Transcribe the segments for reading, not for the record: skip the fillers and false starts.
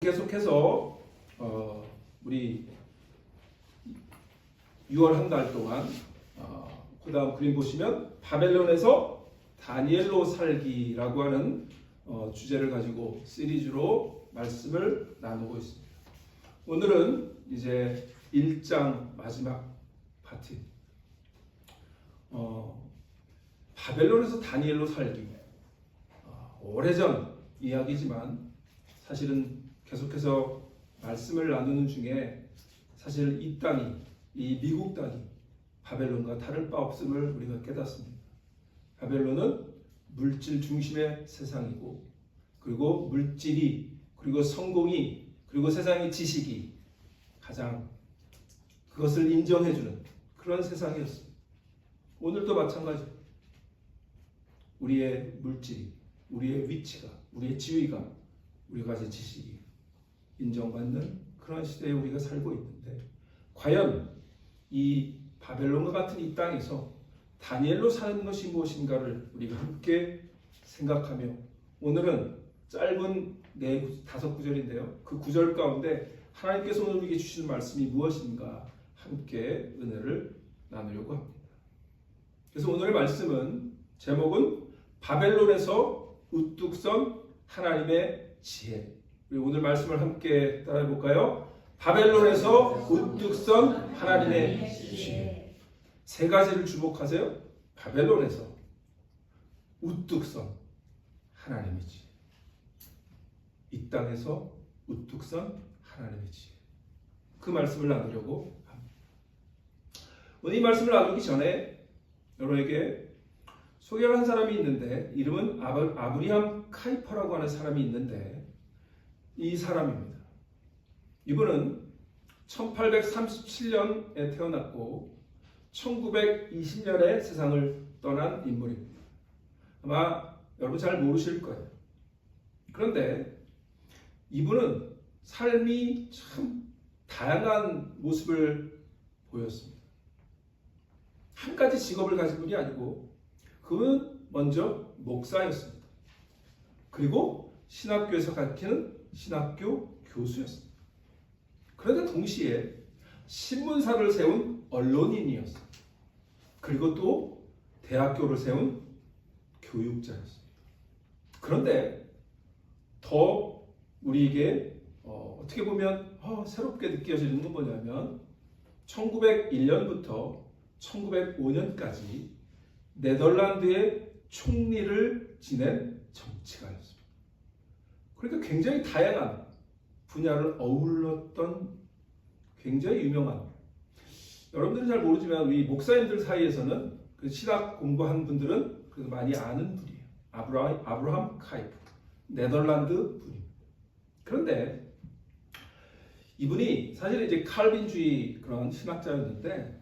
계속해서 우리 6월 한 달 동안 그 다음 그림 보시면 바벨론에서 다니엘로 살기라고 하는 주제를 가지고 시리즈로 말씀을 나누고 있습니다. 오늘은 이제 1장 마지막 파트, 바벨론에서 다니엘로 살기. 오래전 이야기지만 사실은 계속해서 말씀을 나누는 중에 사실 이 땅이, 이 미국 땅이 바벨론과 다를 바 없음을 우리가 깨닫습니다. 바벨론은 물질 중심의 세상이고, 그리고 물질이, 그리고 성공이, 그리고 세상의 지식이 가장 그것을 인정해주는 그런 세상이었습니다. 오늘도 마찬가지. 우리의 물질이, 우리의 위치가, 우리의 지위가, 우리가 가진 지식이 인정받는 그런 시대에 우리가 살고 있는데, 과연 이 바벨론과 같은 이 땅에서 다니엘로 사는 것이 무엇인가를 우리가 함께 생각하며, 오늘은 짧은 5구절인데요. 그 구절 가운데 하나님께서 오늘 우리에게 주시는 말씀이 무엇인가 함께 은혜를 나누려고 합니다. 그래서 오늘의 말씀은, 제목은 바벨론에서 우뚝 선 하나님의 지혜. 우리 오늘 말씀을 함께 따라해 볼까요? 바벨론에서 우뚝 선 하나님의 지혜. 세 가지를 주목하세요. 바벨론에서 우뚝 선 하나님의 지혜. 이 땅에서 우뚝 선 하나님의 지혜. 그 말씀을 나누려고 합니다. 오늘 이 말씀을 나누기 전에 여러분에게 소개할 한 사람이 있는데, 이름은 아브리함 카이퍼라고 하는 사람이 있는데, 이 사람입니다. 이분은 1837년에 태어났고 1920년에 세상을 떠난 인물입니다. 아마 여러분 잘 모르실 거예요. 그런데 이분은 삶이 참 다양한 모습을 보였습니다. 한 가지 직업을 가진 분이 아니고, 그는 먼저 목사였습니다. 그리고 신학교에서 가르치는 신학교 교수였습니다. 그런데 동시에 신문사를 세운 언론인이었습니다. 그리고 또 대학교를 세운 교육자였습니다. 그런데 더 우리에게 어떻게 보면 새롭게 느껴지는 건 뭐냐면, 1901년부터 1905년까지 네덜란드의 총리를 지낸 정치가였습니다. 그러니까 굉장히 다양한 분야를 어울렀던 굉장히 유명한, 여러분들은 잘 모르지만 우리 목사님들 사이에서는 그 신학 공부한 분들은 그래도 많이 아는 분이에요. 아브라함 카이프, 네덜란드 분입니다. 그런데 이분이 사실 이제 칼빈주의 그런 신학자였는데,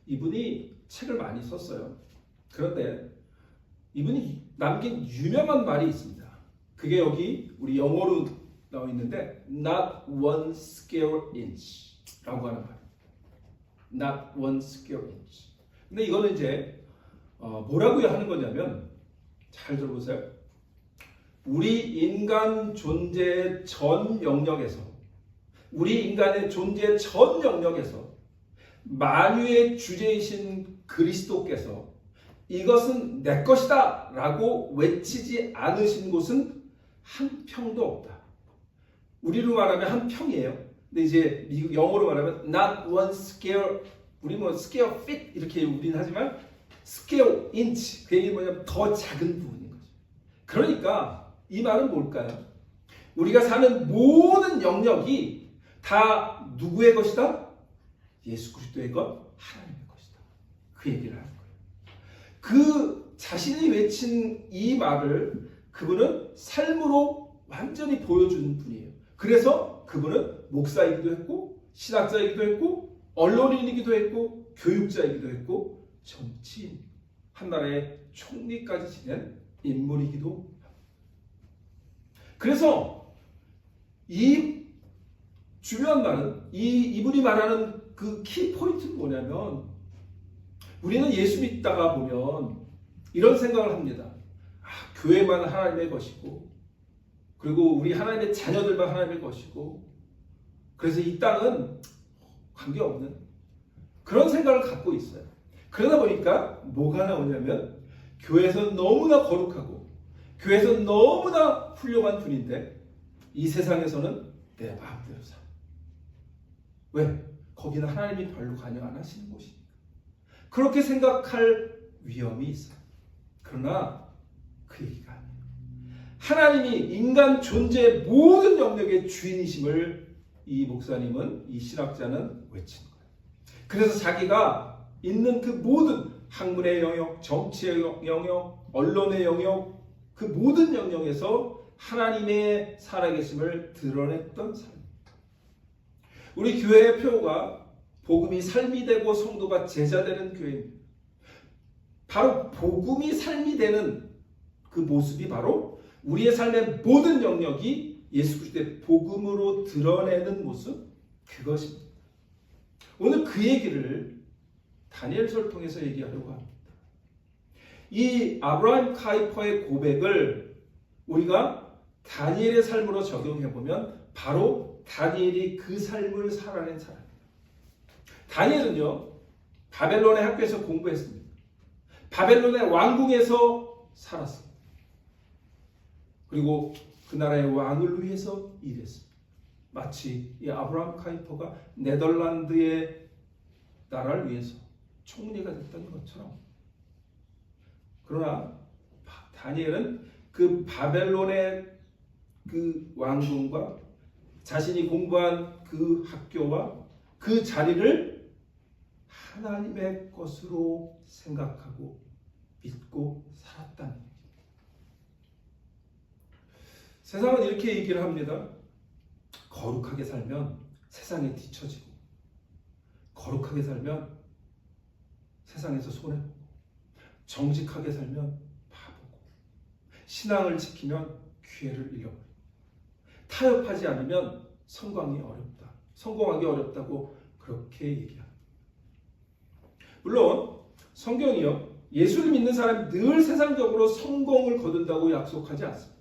이분이 책을 많이 썼어요. 그런데 이분이 남긴 유명한 말이 있습니다. 그게 여기 우리 영어로 나와 있는데, not one square inch 라고 하는 말입니다. not one square inch. 근데 이거는 이제 뭐라고 하는 거냐면, 잘 들어보세요. 우리 인간 존재의 전 영역에서, 우리 인간의 존재의 전 영역에서 만유의 주제이신 그리스도께서 이것은 내 것이다 라고 외치지 않으신 곳은 한 평도 없다. 우리로 말하면 한 평이에요. 근데 이제 미국 영어로 말하면 not one square, 우리 뭐 square feet 이렇게 우리는 하지만 square inch, 그 얘기는 뭐냐면 더 작은 부분인 거죠. 그러니까 이 말은 뭘까요? 우리가 사는 모든 영역이 다 누구의 것이다? 예수 그리스도의 것, 하나님의 것이다. 그 얘기를 하는 거예요. 그 자신이 외친 이 말을 그분은 삶으로 완전히 보여주는 분이에요. 그래서 그분은 목사이기도 했고, 신학자이기도 했고, 언론인이기도 했고, 교육자이기도 했고, 정치인, 한 나라의 총리까지 지낸 인물이기도 합니다. 그래서 이 중요한 말은, 이분이 말하는 그 키포인트는 뭐냐면, 우리는 예수 믿다가 보면 이런 생각을 합니다. 교회만 하나님의 것이고, 그리고 우리 하나님의 자녀들만 하나님의 것이고, 그래서 이 땅은 관계없는 그런 생각을 갖고 있어요. 그러다 보니까 뭐가 나오냐면, 교회에서 너무나 거룩하고 교회에서 너무나 훌륭한 분인데 이 세상에서는 내 마음대로 살아. 왜? 거기는 하나님이 별로 관여 안 하시는 곳이니까. 그렇게 생각할 위험이 있어요. 그러나 그 얘기가 아니에요. 하나님이 인간 존재의 모든 영역의 주인이심을 이 목사님은, 이 신학자는 외치는 거예요. 그래서 자기가 있는 그 모든 학문의 영역, 정치의 영역, 언론의 영역, 그 모든 영역에서 하나님의 살아계심을 드러냈던 삶. 우리 교회의 표가 복음이 삶이 되고 성도가 제자 되는 교회입니다. 바로 복음이 삶이 되는 그 모습이 바로 우리의 삶의 모든 영역이 예수 그리스도의 복음으로 드러내는 모습, 그것입니다. 오늘 그 얘기를 다니엘서를 통해서 얘기하려고 합니다. 이 아브라함 카이퍼의 고백을 우리가 다니엘의 삶으로 적용해보면 바로 다니엘이 그 삶을 살아낸 사람입니다. 다니엘은요, 바벨론의 학교에서 공부했습니다. 바벨론의 왕궁에서 살았습니다. 그리고 그 나라의 왕을 위해서 일했습니다. 마치 이 아브라함 카이퍼가 네덜란드의 나라를 위해서 총리가 됐던 것처럼. 그러나 다니엘은 그 바벨론의 그 왕궁과 자신이 공부한 그 학교와 그 자리를 하나님의 것으로 생각하고 믿고 살았다는 얘기입니다. 세상은 이렇게 얘기를 합니다. 거룩하게 살면 세상에 뒤처지고, 거룩하게 살면 세상에서 손해보고, 정직하게 살면 바보고, 신앙을 지키면 기회를 잃어버리고, 타협하지 않으면 성공하기 어렵다고 그렇게 얘기합니다. 물론 성경이요, 예수를 믿는 사람이 늘 세상적으로 성공을 거둔다고 약속하지 않습니다.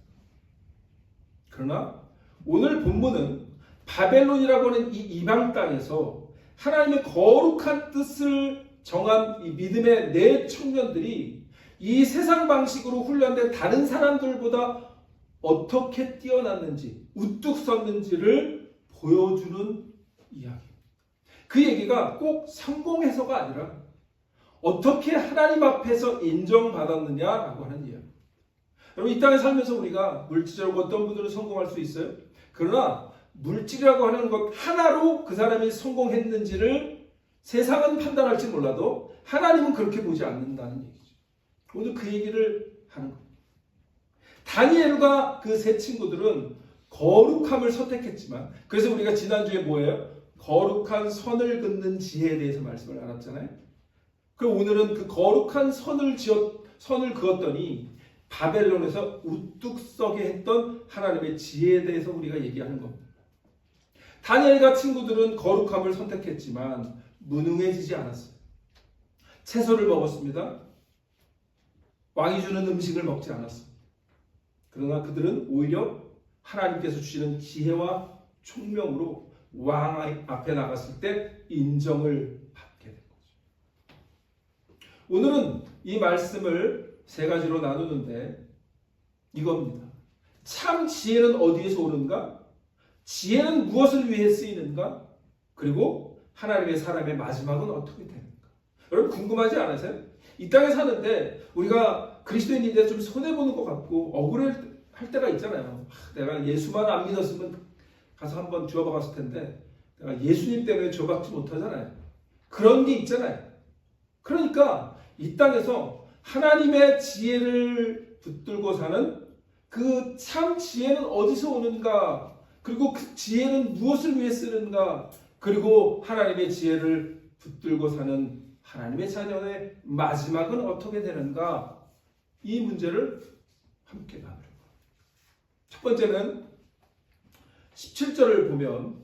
그러나 오늘 본문은 바벨론이라고 하는 이 이방 땅에서 하나님의 거룩한 뜻을 정한 이 믿음의 네 청년들이 이 세상 방식으로 훈련된 다른 사람들보다 어떻게 뛰어났는지, 우뚝 섰는지를 보여주는 이야기입니다. 그 얘기가 꼭 성공해서가 아니라 어떻게 하나님 앞에서 인정받았느냐라고 하는 이야기입니다. 여러분, 이 땅에 살면서 우리가 물질적으로 어떤 분들은 성공할 수 있어요. 그러나 물질이라고 하는 것 하나로 그 사람이 성공했는지를 세상은 판단할지 몰라도 하나님은 그렇게 보지 않는다는 얘기죠. 오늘 그 얘기를 하는 겁니다. 다니엘과 그 세 친구들은 거룩함을 선택했지만, 그래서 우리가 지난주에 뭐예요? 거룩한 선을 긋는 지혜에 대해서 말씀을 나눴잖아요. 그럼 오늘은 그 거룩한 선을 그었더니 바벨론에서 우뚝 서게 했던 하나님의 지혜에 대해서 우리가 얘기하는 겁니다. 다니엘과 친구들은 거룩함을 선택했지만 무능해지지 않았어요. 채소를 먹었습니다. 왕이 주는 음식을 먹지 않았어요. 그러나 그들은 오히려 하나님께서 주시는 지혜와 총명으로 왕 앞에 나갔을 때 인정을 받게 된 거죠. 오늘은 이 말씀을 세 가지로 나누는데 이겁니다. 참 지혜는 어디에서 오는가? 지혜는 무엇을 위해 쓰이는가? 그리고 하나님의 사람의 마지막은 어떻게 되는가? 여러분 궁금하지 않으세요? 이 땅에 사는데 우리가 그리스도인인데 좀 손해보는 것 같고 억울할 때가 있잖아요. 내가 예수만 안 믿었으면 가서 한번 주워박았을 텐데 내가 예수님 때문에 주워박지 못하잖아요. 그런 게 있잖아요. 그러니까 이 땅에서 하나님의 지혜를 붙들고 사는 그 참 지혜는 어디서 오는가? 그리고 그 지혜는 무엇을 위해 쓰는가? 그리고 하나님의 지혜를 붙들고 사는 하나님의 자녀의 마지막은 어떻게 되는가? 이 문제를 함께 나누려고 합니다. 첫 번째는 17절을 보면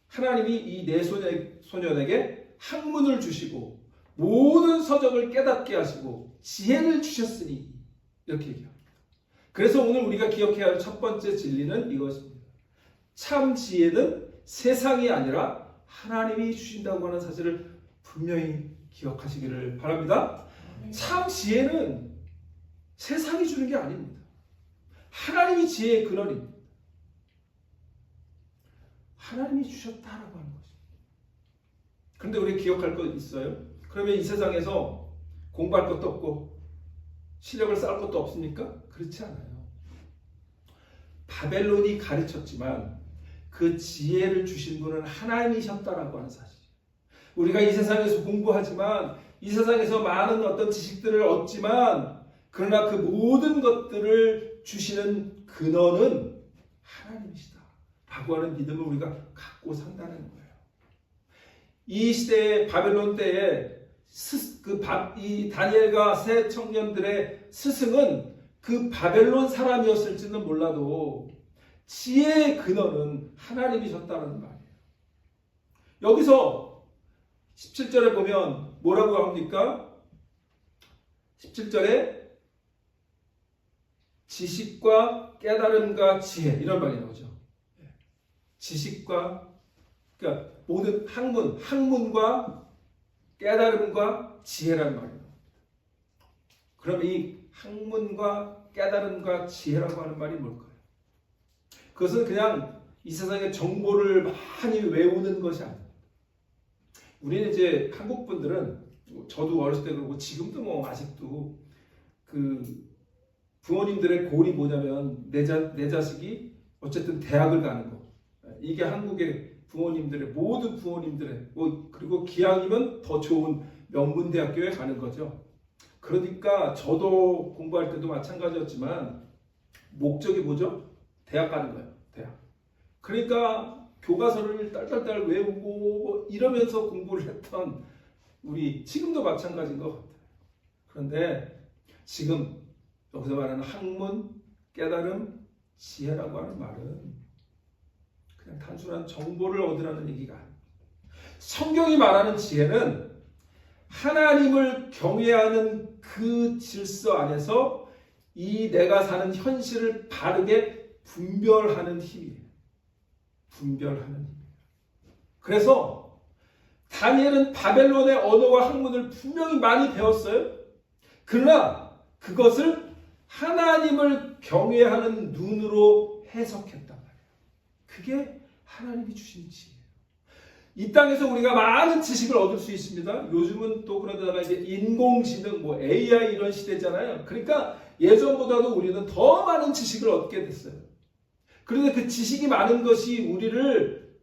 하나님이 이 네 소년에게 학문을 주시고 모든 서적을 깨닫게 하시고 지혜를 주셨으니 이렇게 얘기합니다. 그래서 오늘 우리가 기억해야 할 첫 번째 진리는 이것입니다. 참 지혜는 세상이 아니라 하나님이 주신다고 하는 사실을 분명히 기억하시기를 바랍니다. 참 지혜는 세상이 주는 게 아닙니다. 하나님이 지혜의 근원입니다. 하나님이 주셨다라고 하는 것입니다. 그런데 우리 기억할 것 있어요? 그러면 이 세상에서 공부할 것도 없고 실력을 쌓을 것도 없습니까? 그렇지 않아요. 바벨론이 가르쳤지만 그 지혜를 주신 분은 하나님이셨다라고 하는 사실. 우리가 이 세상에서 공부하지만 이 세상에서 많은 어떤 지식들을 얻지만 그러나 그 모든 것들을 주시는 근원은 하나님이시다 라고 하는 믿음을 우리가 갖고 산다는 거예요. 이 시대의 바벨론 때에 이 다니엘과 세 청년들의 스승은 그 바벨론 사람이었을지는 몰라도 지혜의 근원은 하나님이셨다는 말이에요. 여기서 17절에 보면 뭐라고 합니까? 17절에 지식과 깨달음과 지혜 이런 말이 나오죠. 지식과 그러니까 모든 학문과 깨달음과 지혜라는 말이 나옵니다. 그럼 이 학문과 깨달음과 지혜라고 하는 말이 뭘까요? 그것은 그냥 이 세상의 정보를 많이 외우는 것이 아닙니다. 우리는 이제 한국 분들은 저도 어렸을 때 그러고 지금도 뭐 아직도 그 부모님들의 골이 뭐냐면 내 자식이 어쨌든 대학을 가는 거. 이게 한국의 부모님들의 모든 부모님들의 그리고 기왕이면 더 좋은 명문대학교에 가는 거죠. 그러니까 저도 공부할 때도 마찬가지였지만 목적이 뭐죠? 대학 가는 거예요. 대학. 그러니까 교과서를 딸딸딸 외우고 이러면서 공부를 했던 우리 지금도 마찬가지인 것 같아요. 그런데 지금 여기서 말하는 학문, 깨달음, 지혜라고 하는 말은 그냥 단순한 정보를 얻으라는 얘기가 아닙니다. 성경이 말하는 지혜는 하나님을 경외하는 그 질서 안에서 이 내가 사는 현실을 바르게 분별하는 힘이에요. 분별하는 힘이에요. 그래서 다니엘은 바벨론의 언어와 학문을 분명히 많이 배웠어요. 그러나 그것을 하나님을 경외하는 눈으로 해석했단 말이에요. 그게 하나님이 주신 지혜예요. 이 땅에서 우리가 많은 지식을 얻을 수 있습니다. 요즘은 또 그러다가 이제 인공지능, AI 이런 시대잖아요. 그러니까 예전보다도 우리는 더 많은 지식을 얻게 됐어요. 그런데 그 지식이 많은 것이 우리를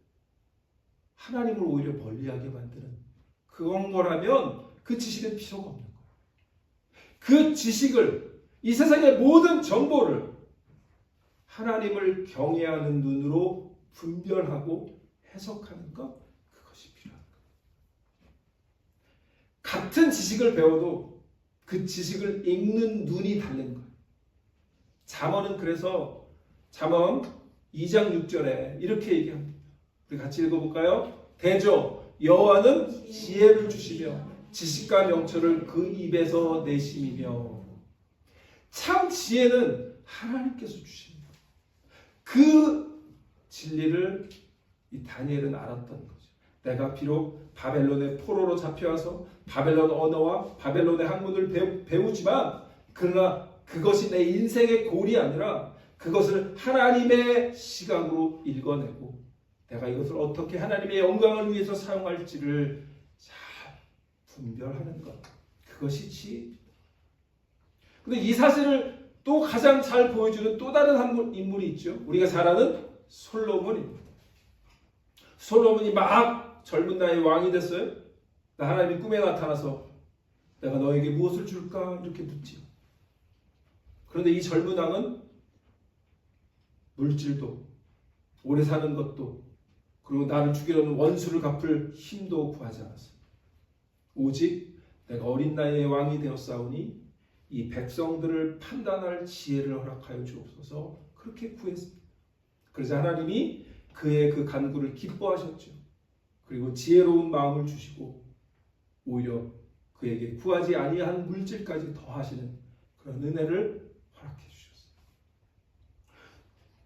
하나님을 오히려 멀리하게 만드는 그런 거라면 그 지식은 필요가 없는 거예요. 그 지식을, 이 세상의 모든 정보를 하나님을 경외하는 눈으로 분별하고 해석하는 것, 그것이 필요한 거예요. 같은 지식을 배워도 그 지식을 읽는 눈이 다른 거예요. 잠언은 그래서 잠언 2장 6절에 이렇게 얘기합니다. 우리 같이 읽어볼까요? 대저 여호와는 지혜를 주시며 지식과 명철을 그 입에서 내심이며. 참 지혜는 하나님께서 주십니다. 그 진리를 이 다니엘은 알았던 거죠. 내가 비록 바벨론의 포로로 잡혀와서 바벨론 언어와 바벨론의 학문을 배우지만 그러나 그것이 내 인생의 골이 아니라 그것을 하나님의 시각으로 읽어내고 내가 이것을 어떻게 하나님의 영광을 위해서 사용할지를 잘 분별하는 것, 그것이 지혜입니다. 그런데 이 사실을 또 가장 잘 보여주는 또 다른 인물이 있죠. 우리가 잘 아는 솔로몬입니다. 솔로몬이 막 젊은 나이에 왕이 됐어요. 하나님이 꿈에 나타나서 내가 너에게 무엇을 줄까? 이렇게 묻지요. 그런데 이 젊은 왕은 물질도 오래 사는 것도 그리고 나를 죽이려는 원수를 갚을 힘도 구하지 않았습니다. 오직 내가 어린 나이에 왕이 되었사오니 이 백성들을 판단할 지혜를 허락하여 주옵소서, 그렇게 구했습니다. 그래서 하나님이 그의 그 간구를 기뻐하셨죠. 그리고 지혜로운 마음을 주시고 오히려 그에게 구하지 아니한 물질까지 더하시는 그런 은혜를 허락해 주셨어요.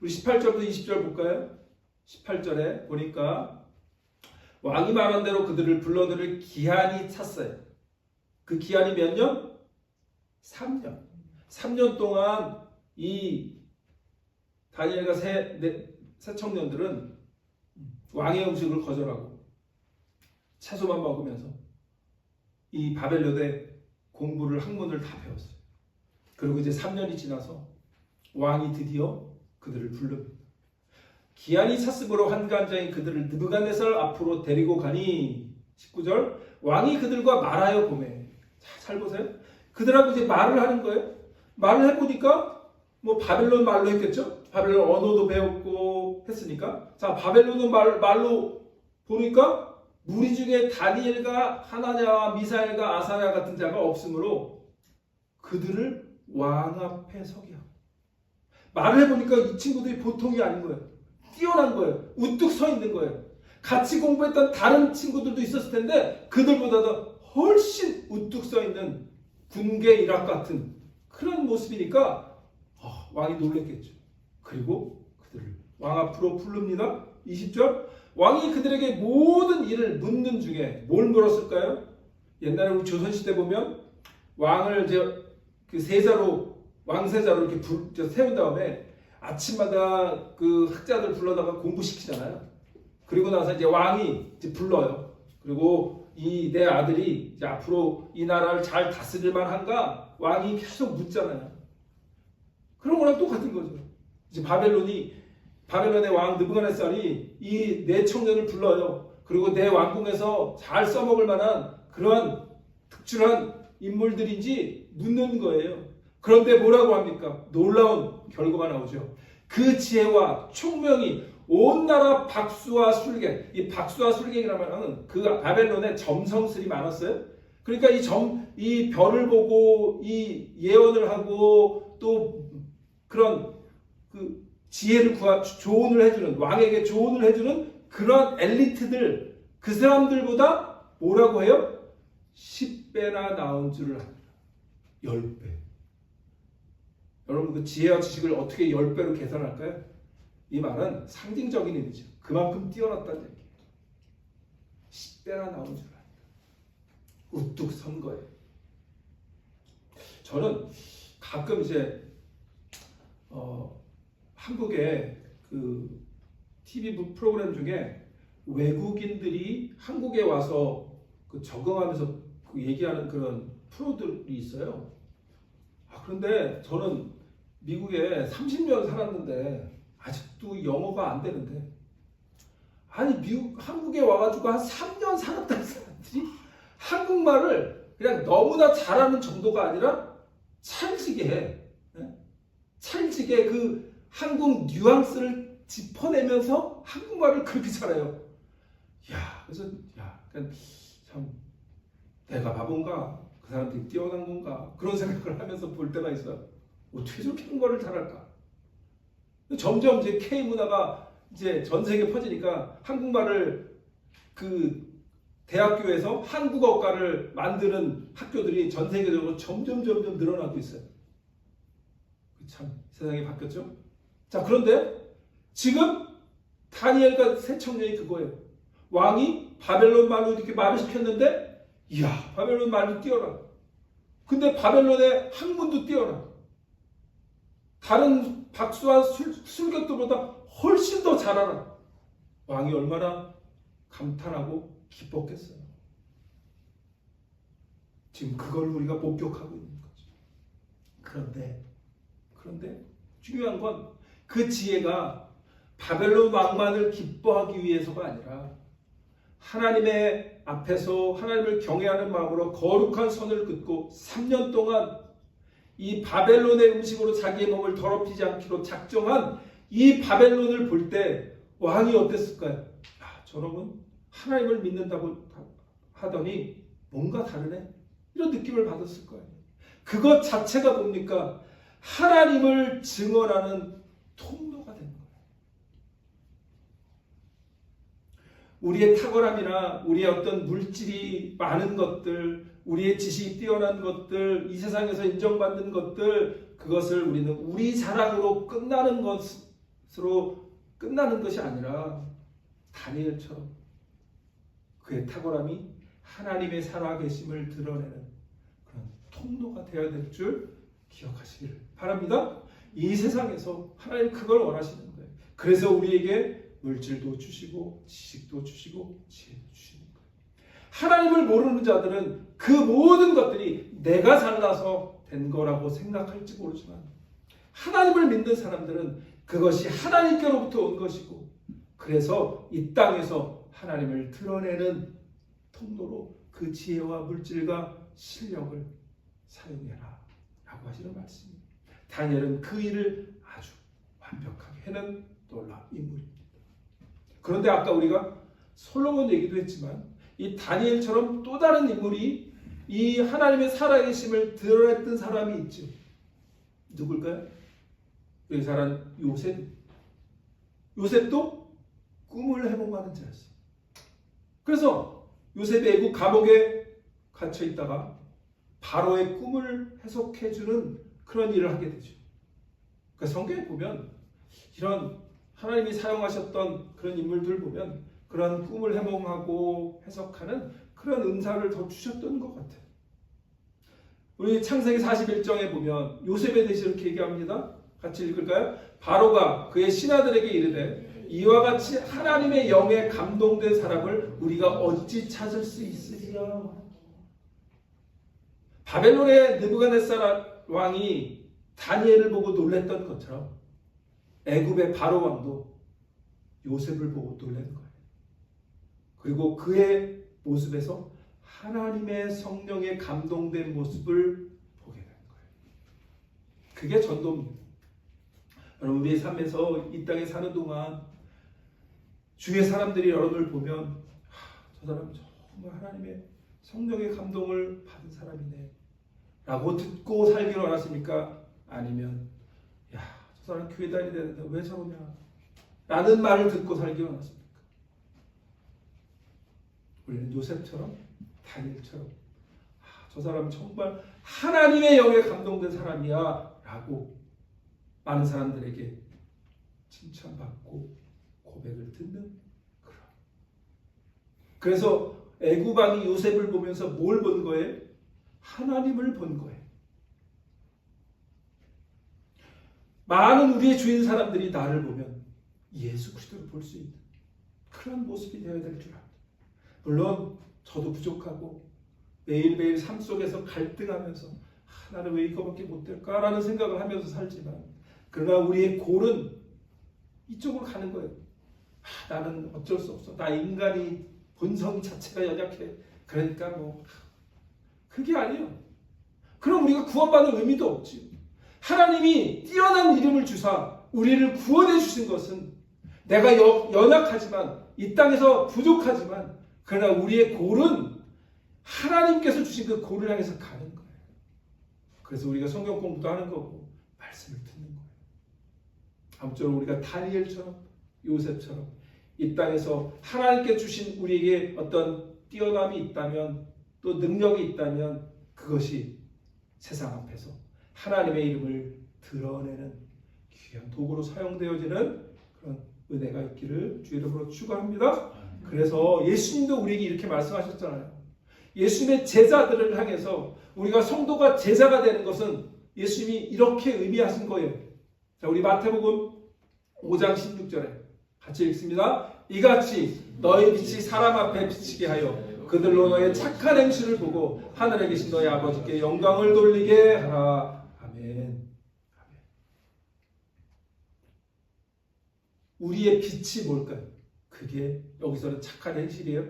우리 18절부터 20절 볼까요? 18절에 보니까 왕이 말한 대로 그들을 불러들일 기한이 찼어요. 그 기한이 몇 년? 3년. 3년 동안 이 다니엘과 세 청년들은 왕의 음식을 거절하고 채소만 먹으면서 이 바벨론의 공부를 학문을 다 배웠어요. 그리고 이제 3년이 지나서 왕이 드디어 그들을 부릅니다. 기한이 찼으므로 환관장이 그들을 느부갓네살 앞으로 데리고 가니 19절 왕이 그들과 말하여 보매. 자, 잘 보세요. 그들하고 이제 말을 하는 거예요. 말을 해보니까 뭐 바벨론 말로 했겠죠. 바벨론 언어도 배웠고 했으니까. 자, 바벨론 말로 보니까 무리 중에 다니엘과 하나냐와 미사엘과 아사랴 같은 자가 없으므로 그들을 왕 앞에 서게 하고. 말을 해보니까 이 친구들이 보통이 아닌 거예요. 뛰어난 거예요. 우뚝 서 있는 거예요. 같이 공부했던 다른 친구들도 있었을 텐데 그들보다도 훨씬 우뚝 서 있는 군계 일학 같은 그런 모습이니까 왕이 놀랬겠죠. 그리고 그들을 왕 앞으로 부릅니다. 20절 왕이 그들에게 모든 일을 묻는 중에 뭘 물었을까요? 옛날에 우리 조선시대 보면 왕을 이제 그 세자로 왕세자로 이렇게 세운 다음에 아침마다 그 학자들 불러다가 공부시키잖아요. 그리고 나서 이제 왕이 이제 불러요. 그리고 이 내 아들이 이제 앞으로 이 나라를 잘 다스릴 만한가? 왕이 계속 묻잖아요. 그런 거랑 똑같은 거죠. 이제 바벨론의 왕 느부갓네살이 이 내 청년을 불러요. 그리고 내 왕궁에서 잘 써먹을 만한 그러한 특출한 인물들인지 묻는 거예요. 그런데 뭐라고 합니까? 놀라운 결과가 나오죠. 그 지혜와 총명이 온 나라 박수와 술객, 이 박수와 술객이라면 그 바벨론에 점성술이 많았어요. 그러니까 이 별을 보고 이 예언을 하고 또 그런 그 지혜를 조언을 해주는 왕에게 조언을 해주는 그런 엘리트들 그 사람들보다 뭐라고 해요? 10배나 나온 줄을 합니다. 10배. 여러분 그 지혜와 지식을 어떻게 10배로 계산할까요? 이 말은 상징적인 의미죠. 그만큼 뛰어났다는 얘기예요. 10배나 나온 줄 압니다. 우뚝 선 거예요. 저는 가끔 이제 한국의 그 TV 프로그램 중에 외국인들이 한국에 와서 그 적응하면서 그 얘기하는 그런 프로들이 있어요. 그런데 저는 미국에 30년 살았는데 아직도 영어가 안 되는데 아니 한국에 와가지고 한 3년 살았다는 사람들이 한국말을 그냥 너무나 잘하는 정도가 아니라 찰지게 해. 찰지게 그 한국 뉘앙스를 짚어내면서 한국말을 그렇게 잘해요. 그래서 그냥 참 내가 바본가? 그 사람들이 뛰어난 건가? 그런 생각을 하면서 볼 때가 있어요. 어떻게 저렇게 한국말을 잘할까? 점점 이제 K 문화가 이제 전 세계에 퍼지니까 한국말을 그 대학교에서 한국어과를 만드는 학교들이 전 세계적으로 점점 늘어나고 있어요. 참 세상이 바뀌었죠. 자, 그런데 지금 다니엘과 세 청년이 그거예요. 왕이 바벨론 말로 이렇게 말을 시켰는데 바벨론 말도 뛰어나. 근데 바벨론의 학문도 뛰어나. 다른 박수와 술객들보다 훨씬 더 잘 알아. 왕이 얼마나 감탄하고 기뻤겠어요. 지금 그걸 우리가 목격하고 있는 거죠. 그런데 중요한 건 그 지혜가 바벨론 왕만을 기뻐하기 위해서가 아니라 하나님의 앞에서 하나님을 경외하는 마음으로 거룩한 선을 긋고 3년 동안 이 바벨론의 음식으로 자기의 몸을 더럽히지 않기로 작정한 이 바벨론을 볼 때 왕이 어땠을까요? 저놈은 하나님을 믿는다고 하더니 뭔가 다르네? 이런 느낌을 받았을 거예요. 그것 자체가 뭡니까? 하나님을 증언하는 통로가 된 거예요. 우리의 탁월함이나 우리의 어떤 물질이 많은 것들, 우리의 지식이 뛰어난 것들, 이 세상에서 인정받는 것들, 그것을 우리는 우리 자랑으로 끝나는 것으로 끝나는 것이 아니라 다니엘처럼 그의 탁월함이 하나님의 살아계심을 드러내는 그런 통로가 되어야 될 줄 기억하시기를 바랍니다. 이 세상에서 하나님 그걸 원하시는 거예요. 그래서 우리에게 물질도 주시고 지식도 주시고 지혜도 주시는 거예요. 하나님을 모르는 자들은 그 모든 것들이 내가 잘나서 된 거라고 생각할지 모르지만 하나님을 믿는 사람들은 그것이 하나님께로부터 온 것이고 그래서 이 땅에서 하나님을 드러내는 통로로 그 지혜와 물질과 실력을 사용해라 라고 하시는 말씀입니다. 다니엘은 그 일을 아주 완벽하게 해낸 놀라운 인물입니다. 그런데 아까 우리가 솔로몬 얘기도 했지만 이 다니엘처럼 또 다른 인물이 이 하나님의 살아계심을 드러냈던 사람이 있죠. 누굴까요? 여기 사람 요셉. 요셉도 꿈을 해몽하는 자였어요. 그래서 요셉이 애국 감옥에 갇혀 있다가 바로의 꿈을 해석해주는 그런 일을 하게 되죠. 그러니까 성경에 보면 이런 하나님이 사용하셨던 그런 인물들 보면 그런 꿈을 해몽하고 해석하는 그런 은사를 더 주셨던 것 같아요. 우리 창세기 41장에 보면 요셉에 대해서 이렇게 얘기합니다. 같이 읽을까요? 바로가 그의 신하들에게 이르되 이와 같이 하나님의 영에 감동된 사람을 우리가 어찌 찾을 수 있으리라. 바벨론의 느부갓네살 왕이 다니엘을 보고 놀랬던 것처럼 애굽의 바로 왕도 요셉을 보고 놀란 거예요. 그리고 그의 모습에서 하나님의 성령에 감동된 모습을 보게 된 거예요. 그게 전도입니다. 여러분 우리의 삶에서 이 땅에 사는 동안 주위의 사람들이 여러분을 보면 저 사람 정말 하나님의 성령의 감동을 받은 사람이네 라고 듣고 살기를 원하십니까? 아니면 야, 저 사람 교회 다니야 되는데 왜 저러냐 라는 말을 듣고 살기를 원하십니까? 우리는 요셉처럼 다니엘처럼 저 사람은 정말 하나님의 영에 감동된 사람이야 라고 많은 사람들에게 칭찬받고 고백을 듣는 그런. 그래서 애굽 왕이 요셉을 보면서 뭘 본 거예요? 하나님을 본 거예요. 많은 우리의 주인 사람들이 나를 보면 예수 그리스도를 볼 수 있는 그런 모습이 되어야 될 줄 압니다. 물론 저도 부족하고 매일매일 삶 속에서 갈등하면서 나는 왜 이거밖에 못 될까라는 생각을 하면서 살지만 그러나 우리의 골은 이쪽으로 가는 거예요. 나는 어쩔 수 없어. 나 인간이 본성 자체가 연약해. 그러니까 뭐 그게 아니에요. 그럼 우리가 구원받을 의미도 없지. 하나님이 뛰어난 이름을 주사 우리를 구원해 주신 것은 내가 연약하지만 이 땅에서 부족하지만 그러나 우리의 골은 하나님께서 주신 그 골을 향해서 가는 거예요. 그래서 우리가 성경 공부도 하는 거고 말씀을 듣는 거예요. 아무쪼록 우리가 다니엘처럼 요셉처럼 이 땅에서 하나님께 주신 우리에게 어떤 뛰어남이 있다면 또 능력이 있다면 그것이 세상 앞에서 하나님의 이름을 드러내는 귀한 도구로 사용되어지는 그런 은혜가 있기를 주 이름으로 축원합니다. 그래서 예수님도 우리에게 이렇게 말씀하셨잖아요. 예수님의 제자들을 향해서 우리가 성도가 제자가 되는 것은 예수님이 이렇게 의미하신 거예요. 자, 우리 마태복음 5장 16절에 같이 읽습니다. 이같이 너희 빛이 사람 앞에 비치게 하여 그들로 너의 착한 행실을 보고 하늘에 계신 너희 아버지께 영광을 돌리게 하라. 아멘. 우리의 빛이 뭘까요? 그게 여기서는 착한 행실이에요.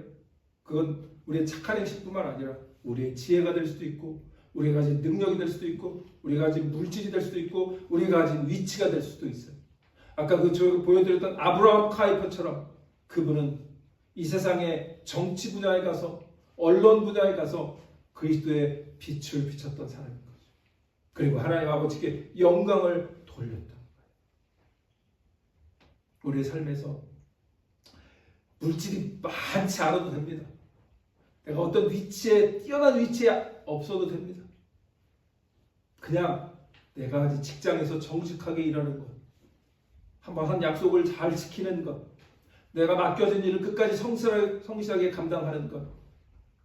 그건 우리의 착한 행실뿐만 아니라 우리의 지혜가 될 수도 있고 우리가 가진 능력이 될 수도 있고 우리가 가진 물질이 될 수도 있고 우리가 가진 위치가 될 수도 있어요. 아까 저 보여드렸던 아브라함 카이퍼처럼 그분은 이 세상의 정치 분야에 가서 언론 분야에 가서 그리스도의 빛을 비췄던 사람인 거죠. 그리고 하나님 아버지께 영광을 돌렸던 거예요. 우리의 삶에서 물질이 많지 않아도 됩니다. 내가 어떤 위치에 뛰어난 위치에 없어도 됩니다. 그냥 내가 가진 직장에서 정직하게 일하는 것 한번 한 약속을 잘 지키는 것, 내가 맡겨진 일을 끝까지 성실하게 감당하는 것,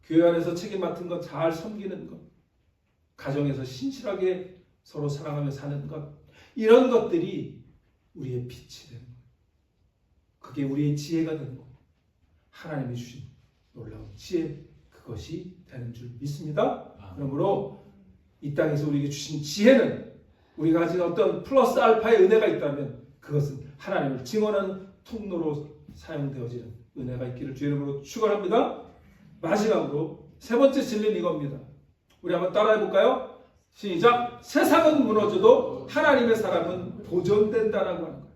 교회 안에서 책임 맡은 것 잘 섬기는 것, 가정에서 신실하게 서로 사랑하며 사는 것, 이런 것들이 우리의 빛이 되는 거예요. 그게 우리의 지혜가 되는 거예요. 하나님이 주신 놀라운 지혜, 그것이 되는 줄 믿습니다. 그러므로 이 땅에서 우리에게 주신 지혜는, 우리가 가진 어떤 플러스 알파의 은혜가 있다면 그것은 하나님을 증언하는 통로로 사용되어지는 은혜가 있기를 주의 이름으로 축원합니다. 마지막으로 세 번째 진리는 이겁니다. 우리 한번 따라해 볼까요? 시작! 세상은 무너져도 하나님의 사람은 보존된다라고 하는 거예요.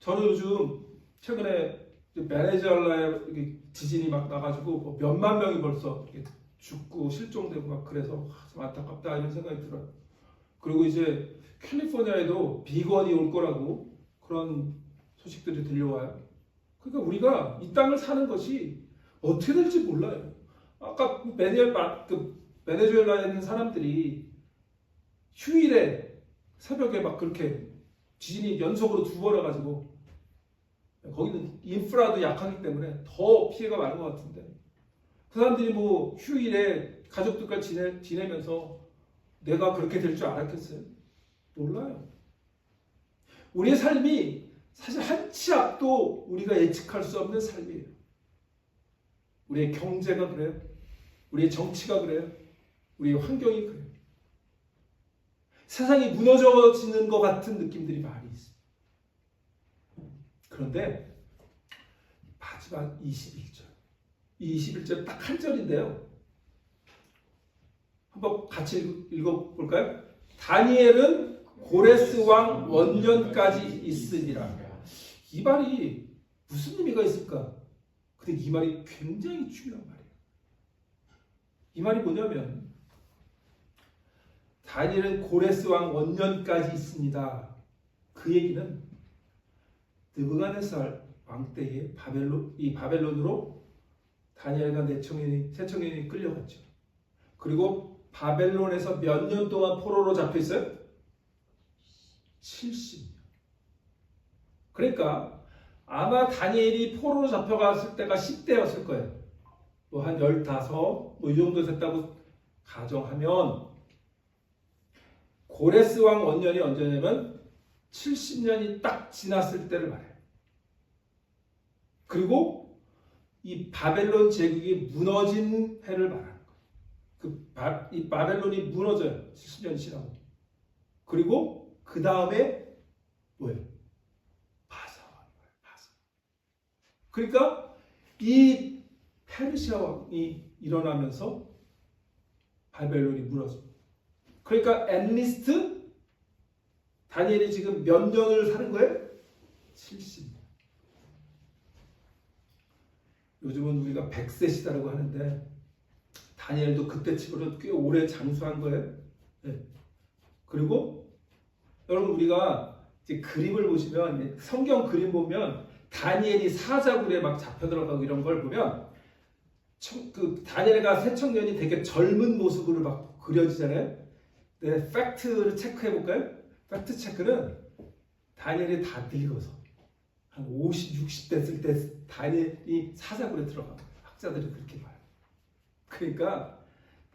저는 요즘 최근에 베네수엘라에 지진이 막 나가지고 몇만 명이 벌써 죽고 실종되고 막 그래서 좀 안타깝다 이런 생각이 들어요. 그리고 이제 캘리포니아에도 비건이 올 거라고 그런 소식들이 들려와요. 그러니까 우리가 이 땅을 사는 것이 어떻게 될지 몰라요. 아까 베네수엘라에 있는 사람들이 휴일에 새벽에 막 그렇게 지진이 연속으로 2번 와가지고, 거기는 인프라도 약하기 때문에 더 피해가 많은 것 같은데, 그 사람들이 뭐 휴일에 가족들과 지내면서 내가 그렇게 될 줄 알았겠어요? 몰라요. 우리의 삶이 사실 한 치 앞도 우리가 예측할 수 없는 삶이에요. 우리의 경제가 그래요. 우리의 정치가 그래요. 우리의 환경이 그래요. 세상이 무너져지는 것 같은 느낌들이 많이 있어요. 그런데 마지막 21절. 이 21절 딱 한 절인데요. 한번 같이 읽어볼까요? 다니엘은 고레스 왕 원년까지 있으리라. 이 말이 무슨 의미가 있을까? 근데 이 말이 굉장히 중요한 말이에요. 이 말이 뭐냐면, 다니엘은 고레스 왕 원년까지 있습니다. 그 얘기는 느부갓네살 왕 때에 바벨론으로 다니엘과 세 청년이 끌려갔죠. 그리고 바벨론에서 몇 년 동안 포로로 잡혀 있어요? 70년. 그러니까 아마 다니엘이 포로로 잡혀갔을 때가 10대였을 거예요. 뭐 한 15, 이 정도 됐다고 가정하면, 고레스 왕 원년이 언제냐면 70년이 딱 지났을 때를 말해요. 그리고 이 바벨론 제국이 무너진 해를 말하는 거예요. 이 바벨론이 무너져요. 70년이 지나고. 그리고 그 다음에 뭐예요? 바사. 그러니까 이 페르시아 왕이 일어나면서 바벨론이 무너집니다. 그러니까 앳리스트 다니엘이 지금 몇 년을 사는 거예요? 70년. 요즘은 우리가 100세 시다라고 하는데 다니엘도 그때 치고는 꽤 오래 장수한 거예요. 네. 그리고 여러분, 우리가 이제 그림을 보시면, 성경 그림 보면 다니엘이 사자굴에 막 잡혀 들어가고 이런 걸 보면 다니엘과 새 청년이 되게 젊은 모습으로 막 그려지잖아요. 네, 팩트를 체크해 볼까요? 팩트 체크는 다니엘이 다 늙어서 한 50, 60 됐을 때 다니엘이 사자굴에 들어갑니다. 학자들이 그렇게 봐요. 그러니까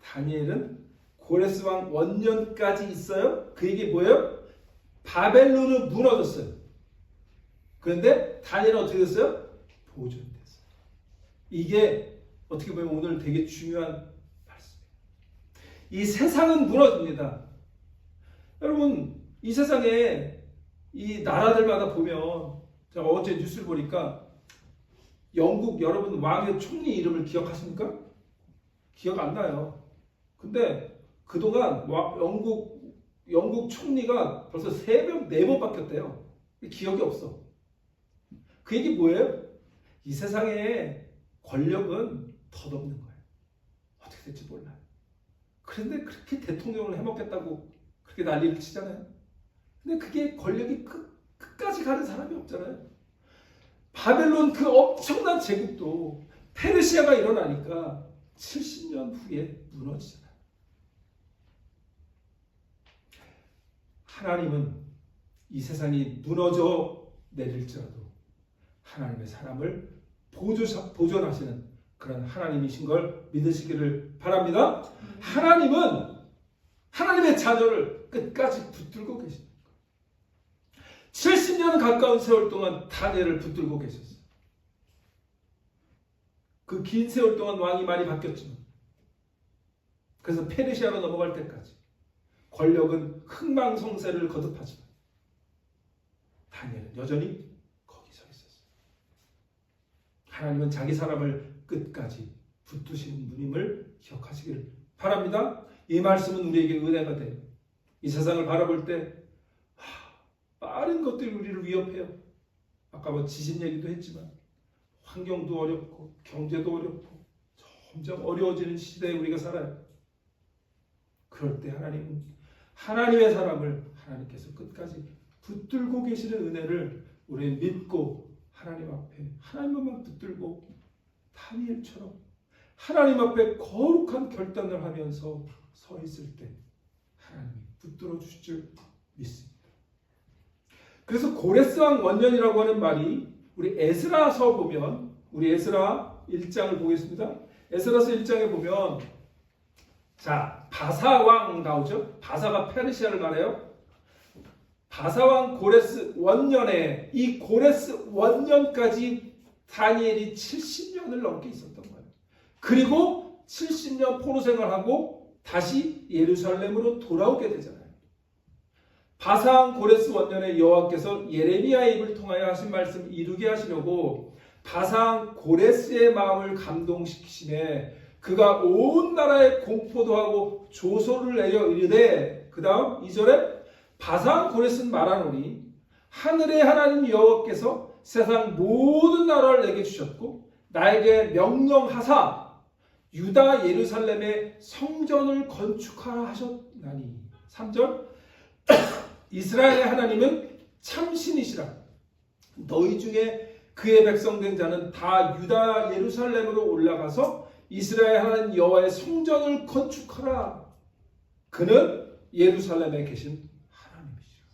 다니엘은 고레스 왕 원년까지 있어요. 그 얘기 뭐예요? 바벨론은 무너졌어요. 그런데 다니엘은 어떻게 됐어요? 보존됐어요. 이게 어떻게 보면 오늘 되게 중요한 말씀이에요. 이 세상은 무너집니다. 여러분, 이 세상에 이 나라들마다 보면, 제가 어제 뉴스를 보니까 영국, 여러분 왕의 총리 이름을 기억하십니까? 기억 안 나요. 근데 그동안 영국 총리가 벌써 3번, 4번 바뀌었대요. 기억이 없어. 그 얘기 뭐예요? 이 세상에 권력은 덧없는 거예요. 어떻게 될지 몰라요. 그런데 그렇게 대통령을 해먹겠다고 그렇게 난리를 치잖아요. 근데 그게 권력이 끝까지 가는 사람이 없잖아요. 바벨론 그 엄청난 제국도 페르시아가 일어나니까 70년 후에 무너지잖아요. 하나님은 이 세상이 무너져 내릴지라도 하나님의 사람을 보존하시는 그런 하나님이신 걸 믿으시기를 바랍니다. 하나님은 하나님의 자녀를 끝까지 붙들고 계십니다. 70년 가까운 세월 동안 다니엘을 붙들고 계셨어요. 그 긴 세월 동안 왕이 많이 바뀌었지만, 그래서 페르시아로 넘어갈 때까지 권력은 흥망성쇠를 거듭하지만 다니엘은 여전히 거기 서 있었어요. 하나님은 자기 사람을 끝까지 붙드시는 분임을 기억하시기를 바랍니다. 이 말씀은 우리에게 은혜가 돼요. 이 세상을 바라볼 때 빠른 것들이 우리를 위협해요. 아까 지진 얘기도 했지만 환경도 어렵고 경제도 어렵고 점점 어려워지는 시대에 우리가 살아요. 그럴 때 하나님은 하나님의 사람을 하나님께서 끝까지 붙들고 계시는 은혜를 우리는 믿고 하나님 앞에 하나님만 붙들고 다니엘처럼 하나님 앞에 거룩한 결단을 하면서 서 있을 때 하나님이 붙들어 주실 줄 믿습니다. 그래서 고레스 왕 원년이라고 하는 말이 우리 에스라서 보면, 우리 에스라 1장을 보겠습니다. 에스라서 1장에 보면, 자, 바사왕 나오죠? 바사가 페르시아를 말해요. 바사왕 고레스 원년에, 이 고레스 원년까지 다니엘이 70년을 넘게 있었던 거예요. 그리고 70년 포로 생활하고 다시 예루살렘으로 돌아오게 되잖아요. 바사왕 고레스 원년에 여호와께서 예레미야의 입을 통하여 하신 말씀 이루게 하시려고 바사왕 고레스의 마음을 감동시키심에 그가 온 나라에 공포도 하고 조소를 내려 이르되, 그 다음 2절에 바사왕 고레스는 말하노니 하늘의 하나님 여호와께서 세상 모든 나라를 내게 주셨고 나에게 명령하사 유다 예루살렘에 성전을 건축하라 하셨나니. 3절 이스라엘의 하나님은 참신이시라. 너희 중에 그의 백성된 자는 다 유다 예루살렘으로 올라가서 이스라엘 하나님 여호와의 성전을 건축하라. 그는 예루살렘에 계신 하나님이시라.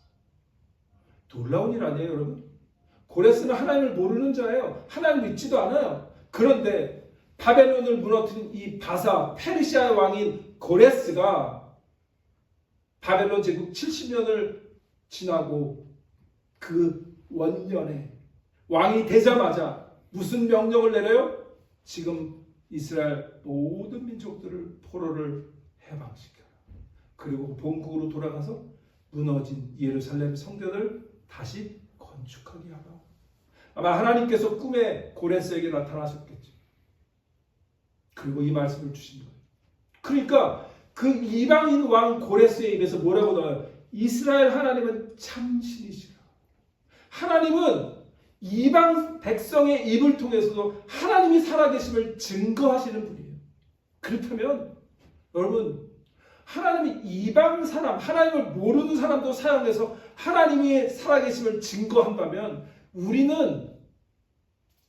놀라운 일 아니에요, 여러분? 고레스는 하나님을 모르는 자예요. 하나님 믿지도 않아요. 그런데 바벨론을 무너뜨린 이 바사 페르시아의 왕인 고레스가 바벨론 제국 70년을 지나고 그 원년에 왕이 되자마자 무슨 명령을 내려요? 지금 이스라엘 모든 민족들을 포로를 해방시켜라. 그리고 본국으로 돌아가서 무너진 예루살렘 성전을 다시 건축하게 하라. 아마 하나님께서 꿈에 고레스에게 나타나셨겠죠. 그리고 이 말씀을 주신 거예요. 그러니까 그 이방인 왕 고레스의 입에서 뭐라고 나와요? 이스라엘 하나님은 참신이시라. 하나님은 이방 백성의 입을 통해서도 하나님이 살아계심을 증거하시는 분이에요. 그렇다면 여러분, 하나님이 이방 사람, 하나님을 모르는 사람도 사용해서 하나님이 살아계심을 증거한다면 우리는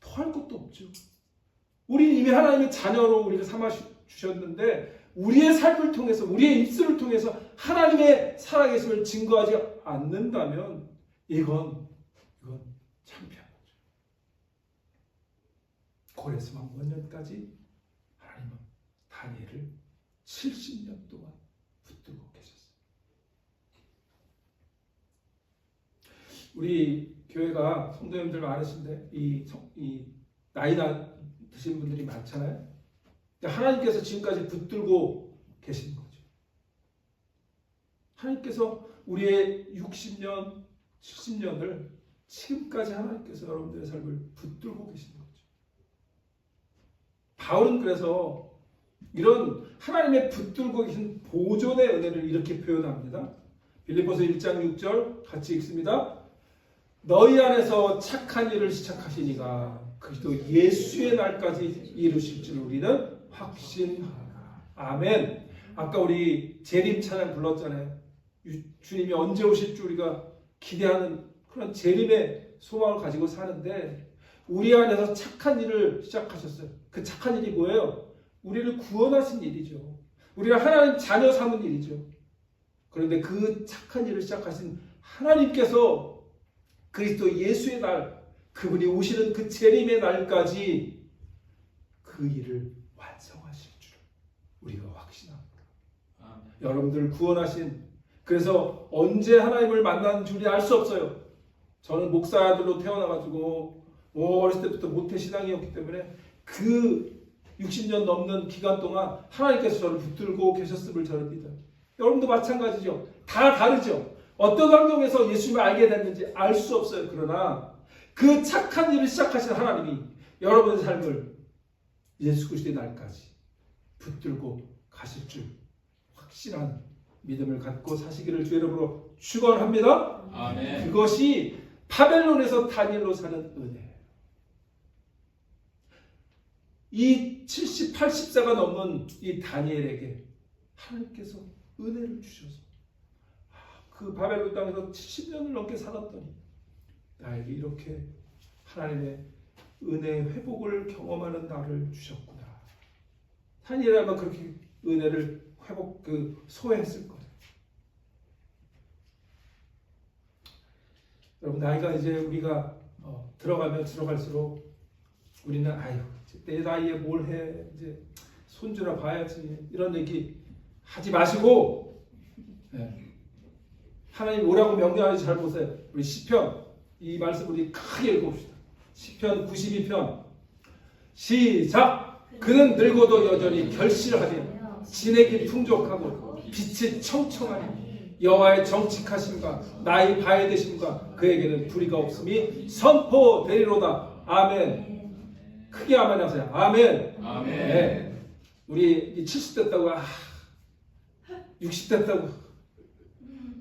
더할 것도 없죠. 우리는 이미 하나님의 자녀로 우리를 삼아주셨는데 우리의 삶을 통해서, 우리의 입술을 통해서 하나님의 살아계심을 증거하지 않는다면 이건 창피한 거죠. 고레스 왕 원년까지 하나님은 다니엘을 70년 동안 붙들고 계셨어요. 우리 교회가 성도님들 많으신데 이 나이나 드신 분들이 많잖아요. 하나님께서 지금까지 붙들고 계신 거죠. 하나님께서 우리의 60년, 70년을 지금까지 하나님께서 여러분들의 삶을 붙들고 계신 거죠. 바울은 그래서 이런 하나님의 붙들고 계신 보존의 은혜를 이렇게 표현합니다. 빌립보서 1장 6절 같이 읽습니다. 너희 안에서 착한 일을 시작하시니가 그리스도 예수의 날까지 이루실 줄 우리는 확신하라. 아멘. 아까 우리 재림 찬양 불렀잖아요. 주님이 언제 오실 줄 우리가 기대하는 그런 재림의 소망을 가지고 사는데 우리 안에서 착한 일을 시작하셨어요. 그 착한 일이 뭐예요? 우리를 구원하신 일이죠. 우리를 하나님 자녀 삼은 일이죠. 그런데 그 착한 일을 시작하신 하나님께서 그리스도 예수의 날, 그분이 오시는 그 재림의 날까지 그 일을 완성하실 줄 우리가 확신합니다. 여러분들 구원하신, 그래서 언제 하나님을 만나는 줄이 알 수 없어요. 저는 목사들로 태어나가지고 어렸을 때부터 모태신앙이었기 때문에 그 60년 넘는 기간 동안 하나님께서 저를 붙들고 계셨음을 저는 믿어요. 여러분도 마찬가지죠. 다 다르죠. 어떤 환경에서 예수님을 알게 됐는지 알 수 없어요. 그러나 그 착한 일을 시작하신 하나님이 여러분의 삶을 예수 그리스도의 날까지 붙들고 가실 줄 확실한 믿음을 갖고 사시기를 주의 이름으로 축원합니다. 아멘. 그것이 바벨론에서 다니엘로 사는 은혜예요. 이 70, 80세가 넘은 이 다니엘에게 하나님께서 은혜를 주셔서 그 바벨론 땅에서 70년을 넘게 살았더니 나에게 이렇게 하나님의 은혜의 회복을 경험하는 날을 주셨구나. 다니엘이 아마 그렇게 은혜를 소회했을 거예요. 여러분, 나이가 이제 우리가 들어가면 들어갈수록 우리는 내 나이에 뭘 해, 이제 손주나 봐야지, 이런 얘기 하지 마시고, 하나님 오라고 명령하는지 잘 보세요. 우리 시편, 이 말씀 우리 크게 읽어봅시다. 시편 92편 시작. 그는 늙어도 여전히 결실하며 진액이 풍족하고 빛이 청청하니 여호와의 정직하심과 나의 바해되심과 그에게는 불의가 없음이 선포되리로다. 아멘. 크게 아멘 하세요. 아멘. 아멘. 네. 우리 70 됐다고 60 됐다고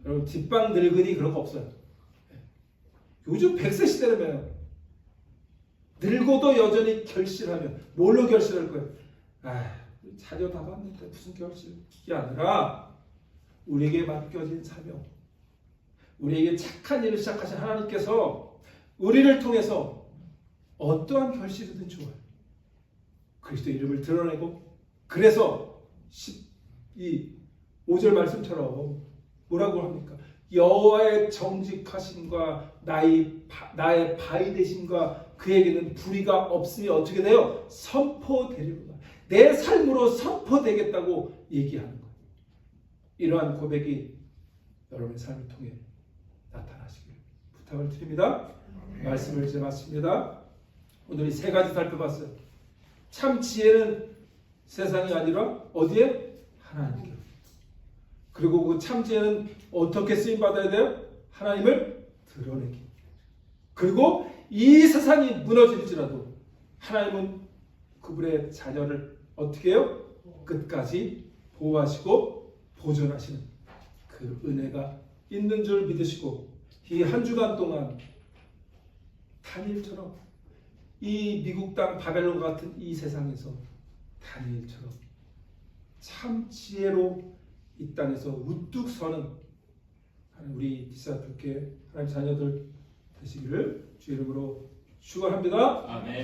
여러분 뒷방 늙은이 그런 거 없어요. 요즘 100세 시대라면 늙어도 여전히 결실하며 뭘로 결실할 거예요? 자녀 다 봤는데 무슨 결실? 이게 아니라 우리에게 맡겨진 사명, 우리에게 착한 일을 시작하신 하나님께서 우리를 통해서 어떠한 결실이든 좋아요. 그리스도 이름을 드러내고, 그래서 이 5절 말씀처럼 뭐라고 합니까? 여호와의 정직하심과 나의 바위되심과 그에게는 불의가 없음이 어떻게 돼요? 선포되리로다. 내 삶으로 선포되겠다고 얘기하는 거예요. 이러한 고백이 여러분의 삶을 통해 나타나시길 부탁을 드립니다. 말씀을 이제 마칩니다. 오늘 이 세 가지 살펴봤어요. 참 지혜는 세상이 아니라 어디에? 하나님께. 그리고 그 참 지혜는 어떻게 쓰임 받아야 돼요? 하나님을 드러내기. 그리고 이 세상이 무너질지라도 하나님은 그분의 자녀를 어떻게 해요? 끝까지 보호하시고 보존하시는 그 은혜가 있는 줄 믿으시고, 이 한 주간 동안 다니엘처럼 이 미국 땅 바벨론 같은 이 세상에서 다니엘처럼 참 지혜로 이 땅에서 우뚝 서는 우리 디사플께 하나님 자녀들 되시기를 주 이름으로 축원합니다. 아멘.